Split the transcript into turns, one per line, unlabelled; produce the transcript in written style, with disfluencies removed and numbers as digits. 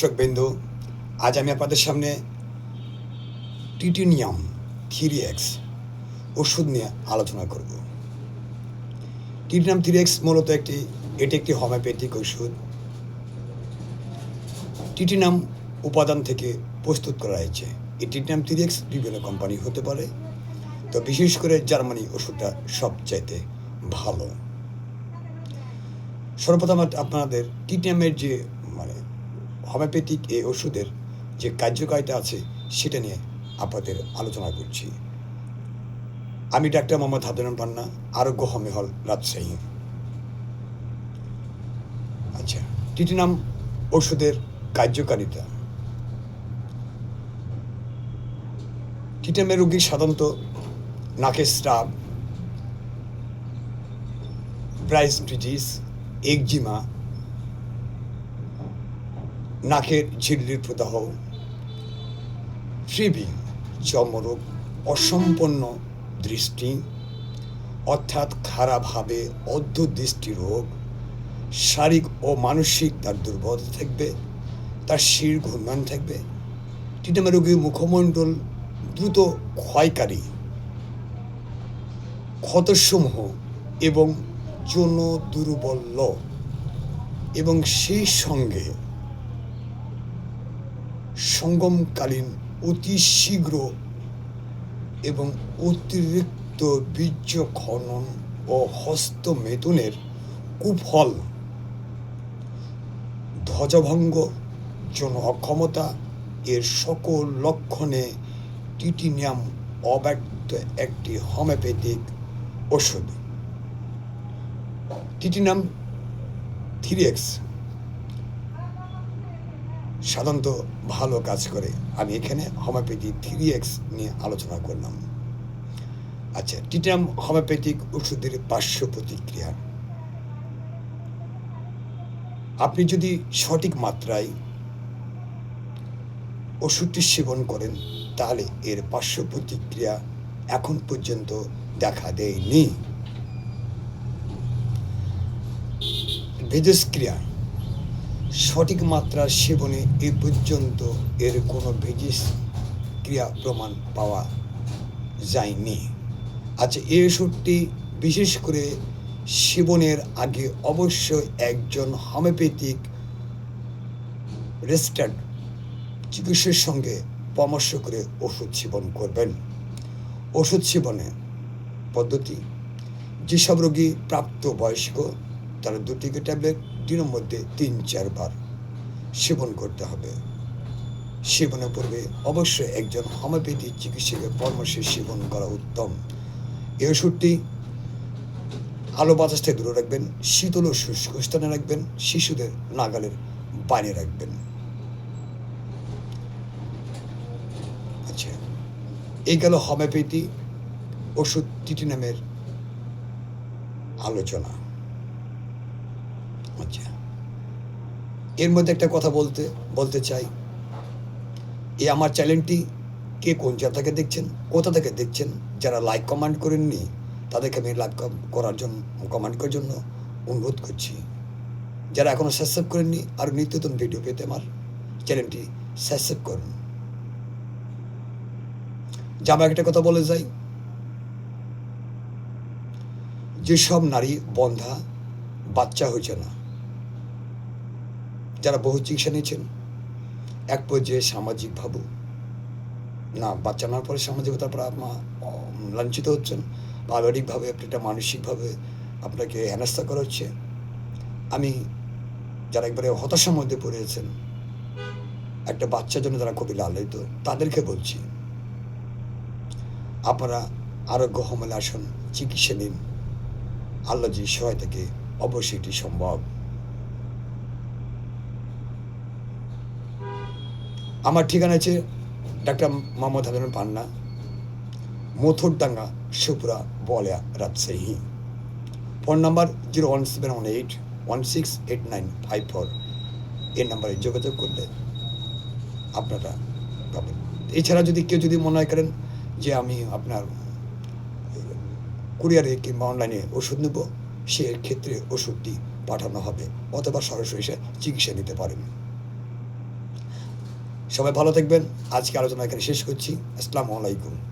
দর্শকবৃন্দ, আজ আমি আপনাদের সামনে টিটিনিয়াম 3x ওষুধ নিয়ে আলোচনা করব। টিটিনিয়াম 3x মূলত এটি একটি হোমিওপ্যাথিক ওষুধ। টিটিনিয়াম উপাদান থেকে প্রস্তুত করা হয়েছে। এই টিটিনিয়াম 3x বিভিন্ন কোম্পানি হতে পারে, তো বিশেষ করে জার্মানি ওষুধটা সবচাইতে ভালো। সর্বপ্রথম আপনাদের টিটিনিয়ামের যে হোমিওপ্যাথিক এই ওষুধের যে কার্যকারিতা আছে সেটা নিয়ে আপনাদের আলোচনা করছি। আমি ডাক্তার মোহাম্মদ হাবিবুর পান্না, আরোগ্য হোমিও হল, রাজশাহী। আচ্ছা, টিটিনিয়াম ওষুধের কার্যকারিতা। টিটিনিয়ামের রোগী সাধারণত নাকের স্রাব, ব্রাইসটিটিস, একজিমা, নাকের ঝিল্লির প্রদাহ, ফ্রিবিং, চর্মরোগ, অসম্পূর্ণ দৃষ্টি অর্থাৎ খারাপভাবে অর্ধদৃষ্টি রোগ, শারীরিক ও মানসিক তার দুর্বলতা থাকবে, তার শির ঘূর্ণন থাকবে। টিটিনিয়াম রোগীর মুখমণ্ডল দ্রুত ক্ষয়কারী ক্ষতসমূহ এবং যৌন দুর্বল্য এবং সেই সঙ্গে সঙ্গমকালীন অতি শীঘ্র এবং অতিরিক্ত বীর্য খনন ও হস্তমেদনের কুফল, ধ্বজভঙ্গ, যৌন অক্ষমতা এর সকল লক্ষণে টিটিনিয়াম অব্যক্ত একটি হোমিওপ্যাথিক ওষুধ। টিটিনিয়াম 3x সাধারণত ভালো কাজ করে। আমি এখানে হোমিওপ্যাথি 3x নিয়ে আলোচনা করলাম। আচ্ছা, টিটিনিয়াম হোমিওপ্যাথিক ওষুধের পার্শ্ব প্রতিক্রিয়া। আপনি যদি সঠিক মাত্রায় ওষুধটি সেবন করেন তাহলে এর পার্শ্ব প্রতিক্রিয়া এখন পর্যন্ত দেখা দেয়নি। ভিজস্ক্রিয়া। সঠিক মাত্রা সেবনে এ পর্যন্ত এর কোনো ভিজস্ক্রিয়া প্রমাণ পাওয়া যায়নি। আচ্ছা, এই ওষুধটি বিশেষ করে সেবনের আগে অবশ্যই একজন হোমিওপ্যাথিক রেজিস্টার্ড চিকিৎসকের সঙ্গে পরামর্শ করে ওষুধ সেবন করবেন। ওষুধ সেবনের পদ্ধতি: যেসব রোগী প্রাপ্তবয়স্ক তারা 2 থেকে ট্যাবলেট দিনের মধ্যে 3-4 বার সেবন করতে হবে। সেবনের পূর্বে অবশ্যই একজন হোমিওপ্যাথি চিকিৎসকের পরামর্শে সেবন করা উত্তম। এই ওষুধটি আলো বাতাস থেকে দূরে রাখবেন, শীতল ও শুষ্ক স্থানে রাখবেন, শিশুদের নাগালের বাইরে রাখবেন। আচ্ছা, এই গেল হোমিওপ্যাথি ওষুধ টিটিনিয়ামের আলোচনা। আচ্ছা, এর মধ্যে একটা কথা বলতে চাই। এই আমার চ্যানেলটি কে কোন জায়গা থেকে দেখছেন, কোথা থেকে দেখছেন, যারা লাইক কমেন্ট করেননি তাদেরকে আমি লাইক করার জন্য, কমেন্ট করার জন্য অনুরোধ করছি। যারা এখনও সাবস্ক্রাইব করেননি, আর নিত্য নতুন ভিডিও পেতে আমার চ্যানেলটি সাবস্ক্রাইব করুন। যাবার একটা কথা বলে যাই, যেসব নারী বন্ধা, বাচ্চা হয়েছে না, যারা বহু চিকিৎসা নিয়েছেন, এক পর্যায়ে সামাজিকভাবে না বাচ্চা নেওয়ার পরে সামাজিকতার পর আপনার লাঞ্ছিত হচ্ছেন, পারিবারিকভাবে একটা মানসিকভাবে আপনাকে হেনস্থা করা হচ্ছে। আমি যারা একবারে হতাশার মধ্যে পড়েছেন, একটা বাচ্চার জন্য যারা খুবই লালিত, তাদেরকে বলছি আপনারা আরোগ্য হোমিও আসুন, চিকিৎসা নিন। আল্লাহ জি সহায়তাকে অবশ্যই এটি সম্ভব। আমার ঠিকানা আছে ডাক্তার মোহাম্মদ হাবিবুর পান্না, মথুরডাঙ্গা, সুপুরা, বলিয়া, রাজশাহী। Phone number 01718168954। এই নাম্বারে যোগাযোগ করলে আপনারা পাবেন। এছাড়া যদি কেউ মনে হয় করেন যে আমি আপনার কুরিয়ারে কিংবা অনলাইনে ওষুধ নেব, সে ক্ষেত্রে ওষুধটি পাঠানো হবে, অথবা সরাসরি এসে চিকিৎসা নিতে পারেন। সবাই ভালো থাকবেন। আজকে আলোচনা এখানে শেষ করছি। আসসালামু আলাইকুম।